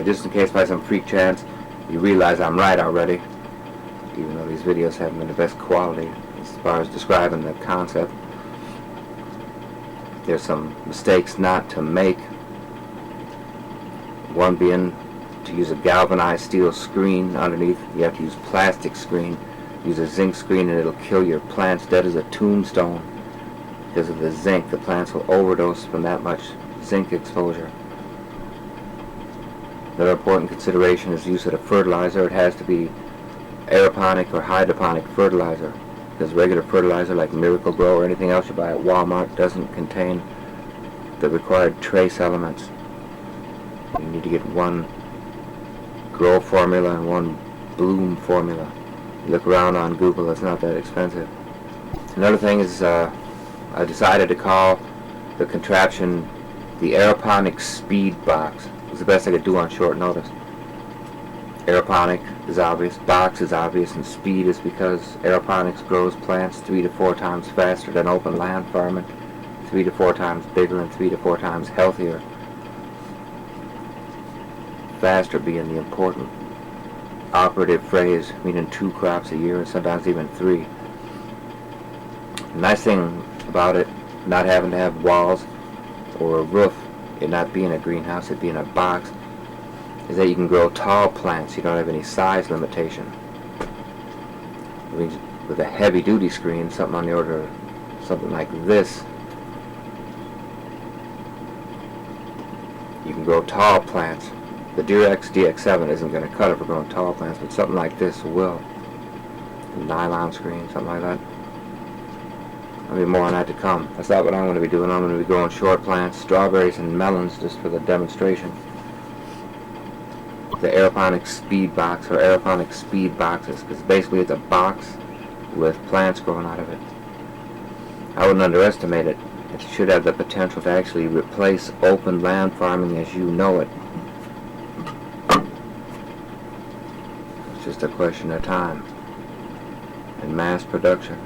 And just in case by some freak chance you realize I'm right already, even though these videos haven't been the best quality as far as describing the concept, there's some mistakes not to make. One being to use a galvanized steel screen underneath. You have to use plastic screen. Use a zinc screen and it'll kill your plants dead as a tombstone. Because of the zinc, the plants will overdose from that much zinc exposure. Another important consideration is the use of the fertilizer. It has to be aeroponic or hydroponic fertilizer, because regular fertilizer like Miracle Grow or anything else you buy at Walmart doesn't contain the required trace elements. You need to get one grow formula and one bloom formula. You look around on Google, it's not that expensive. Another thing is I decided to call the contraption the aeroponic speedbox. It's the best I could do on short notice. Aeroponic is obvious, box is obvious, and speed is because aeroponics grows plants 3 to 4 times faster than open land farming, 3 to 4 times bigger and 3 to 4 times healthier. Faster being the important operative phrase, meaning 2 crops a year and sometimes even 3. The nice thing about it not having to have walls or a roof, it not being a greenhouse, it being a box, is that you can grow tall plants. You don't have any size limitation. I mean, with a heavy-duty screen, something on the order of something like this, you can grow tall plants. The Durex DX7 isn't going to cut it for growing tall plants, but something like this will. A nylon screen, something like that. There'll be more on that to come. That's not what I'm going to be doing. I'm going to be growing short plants, strawberries and melons, just for the demonstration. The aeroponic speed box or aeroponic speed boxes, because basically it's a box with plants growing out of it. I wouldn't underestimate it. It should have the potential to actually replace open land farming as you know it. It's just a question of time and mass production.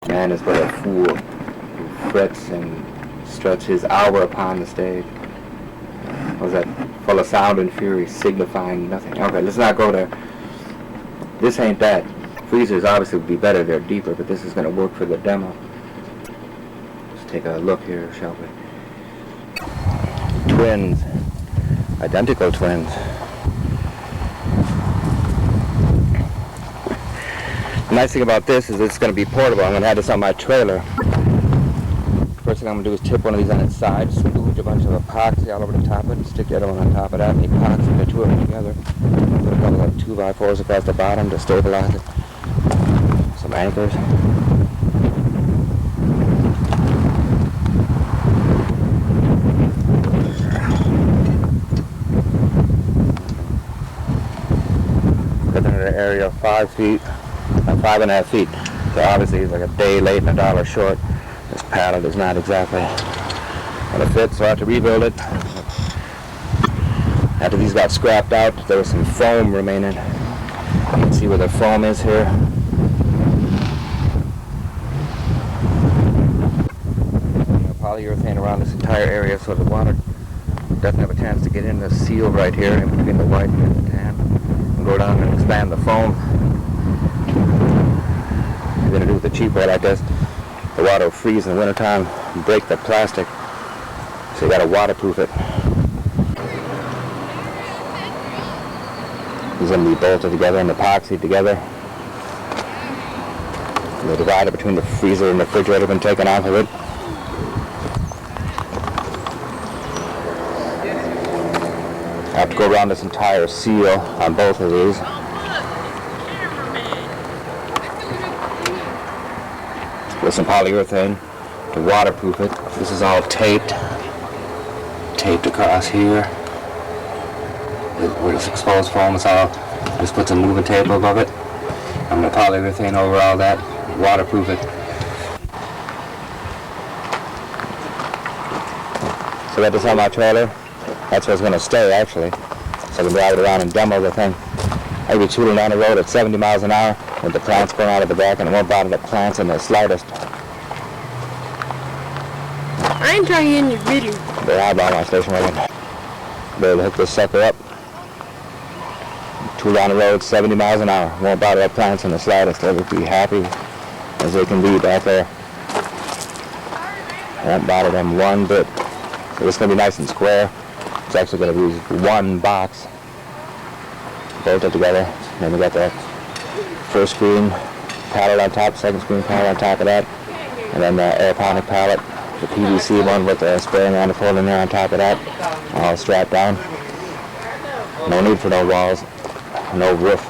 Man is but a fool who frets and struts his hour upon the stage. Was that full of sound and fury, signifying nothing? Okay, let's not go there. This ain't that. Freezers obviously would be better, they're deeper, but this is going to work for the demo. Let's take a look here, shall we? Twins. Identical twins. The nice thing about this is it's going to be portable. I'm going to have this on my trailer. First thing I'm going to do is tip one of these on its side, spooge a bunch of epoxy all over the top of it, and stick the other one on top of that, and epoxy the 2 of them together. Put a couple of 2x4s across the bottom to stabilize it. Some anchors. Got an area of 5 feet. 5.5 feet. So obviously it's like a day late and $1 short. This paddle does not exactly want to fit, so I have to rebuild it. After these got scrapped out, there was some foam remaining. You can see where the foam is here. Polyurethane around this entire area so the water doesn't have a chance to get in the seal right here in between the white and the tan. And go down and expand the foam. You're going to do with the cheap way like this, the water will freeze in the wintertime and break the plastic, so you got to waterproof it. These are going to be bolted together and epoxied together. The divider between the freezer and the refrigerator has been taken off of it. I have to go around this entire seal on both of these. With some polyurethane to waterproof it. This is all taped across here. Where this exposed foam is all, just put some moving tape above it. I'm going to polyurethane over all that, waterproof it. So I got this on my trailer. That's where it's going to stay actually. So I can drive it around and demo the thing. I'll be tooling down the road at 70 miles an hour. with the plants going out of the back, and it won't bother the plants in the slightest. I ain't trying to get in your video. They are by my station wagon. Be able to hook this sucker up. Tool on the road, 70 miles an hour. Won't bother the plants in the slightest. They'll be happy as they can be back there. Won't bother them one bit. So it's going to be nice and square. It's actually going to be one box bolted together. Then we got the first screen pallet on top, second screen pallet on top of that, and then the aeroponic pallet, the PVC one with the spray manifold in there on top of that, all strapped down. No need for no walls, no roof.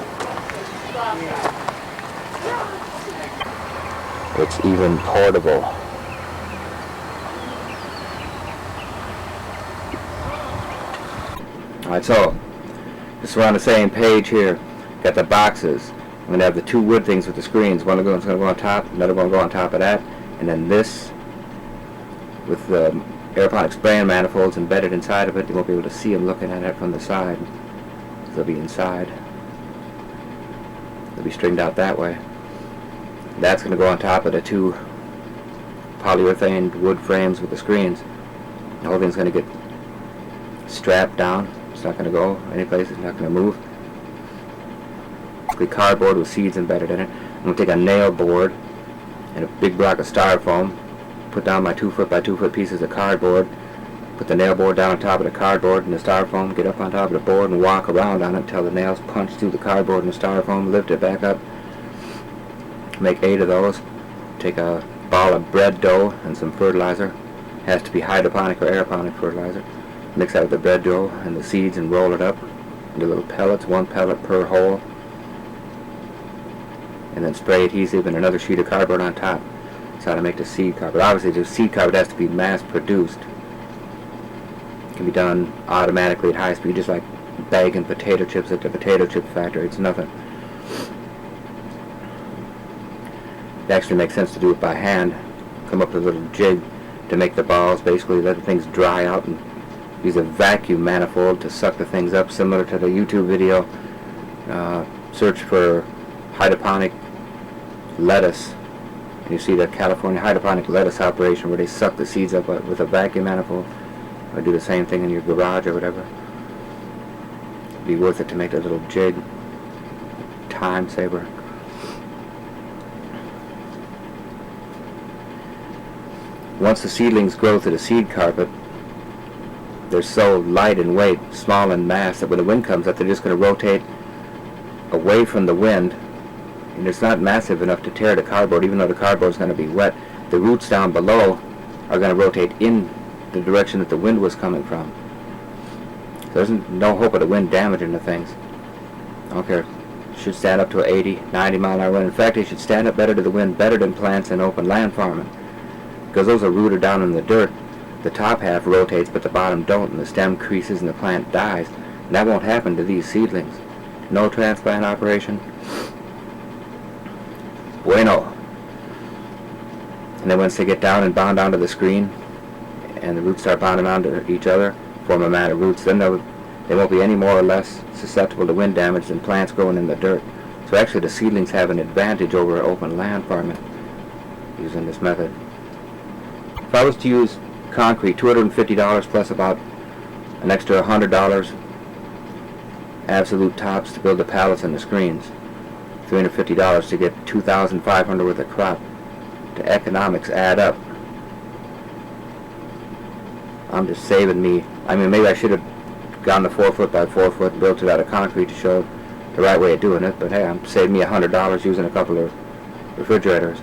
It's even portable. Alright, so just we're on the same page here. Got the boxes. I'm going to have the two wood things with the screens. One is going to go on top, another one will go on top of that. And then this with the aeroponic spraying manifolds embedded inside of it. You won't be able to see them looking at it from the side. They'll be inside. They'll be stringed out that way. That's going to go on top of the two polyurethane wood frames with the screens. The whole thing's going to get strapped down. It's not going to go anyplace. It's not going to move. Basically cardboard with seeds embedded in it. I'm going to take a nail board and a big block of styrofoam, put down my 2 foot by 2 foot pieces of cardboard, put the nail board down on top of the cardboard and the styrofoam, get up on top of the board and walk around on it until the nails punch through the cardboard and the styrofoam, lift it back up. Make 8 of those. Take a ball of bread dough and some fertilizer. Has to be hydroponic or aeroponic fertilizer. Mix out the bread dough and the seeds and roll it up into little pellets, 1 pellet per hole. And then spray adhesive and another sheet of cardboard on top. That's how to make the seed cardboard. Obviously the seed cardboard has to be mass produced. It can be done automatically at high speed, just like bagging potato chips at the potato chip factory. It's nothing. It actually makes sense to do it by hand. Come up with a little jig to make the balls, basically let the things dry out and use a vacuum manifold to suck the things up, similar to the YouTube video. Search for hydroponic lettuce, and you see the California hydroponic lettuce operation where they suck the seeds up with a vacuum manifold. Or do the same thing in your garage or whatever. It'd be worth it to make a little jig. Time saver. Once the seedlings grow through the seed carpet, they're so light in weight, small in mass, that when the wind comes up, they're just going to rotate away from the wind, and it's not massive enough to tear the cardboard, even though the cardboard is going to be wet. The roots down below are going to rotate in the direction that the wind was coming from. So there's no hope of the wind damaging the things. I don't care. It should stand up to an 80, 90 mile an hour wind. In fact, it should stand up better to the wind, better than plants in open land farming, because those are rooted down in the dirt. The top half rotates, but the bottom don't, and the stem creases and the plant dies. And that won't happen to these seedlings. No transplant operation. Bueno. And then once they get down and bound onto the screen, and the roots start bonding onto each other, form a mat of roots, then they won't be any more or less susceptible to wind damage than plants growing in the dirt. So actually the seedlings have an advantage over open land farming using this method. If I was to use concrete, $250 plus about an extra $100 absolute tops to build the pallets and the screens, $350 to get $2,500 worth of crop. The economics add up. I'm just saving me. I mean, maybe I should have gone the 4 foot by 4 foot and built it out of concrete to show the right way of doing it, but hey, I'm saving me $100 using a couple of refrigerators.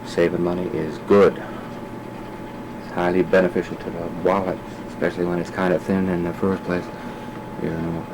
Saving money is good. It's highly beneficial to the wallet, especially when it's kind of thin in the first place. You know.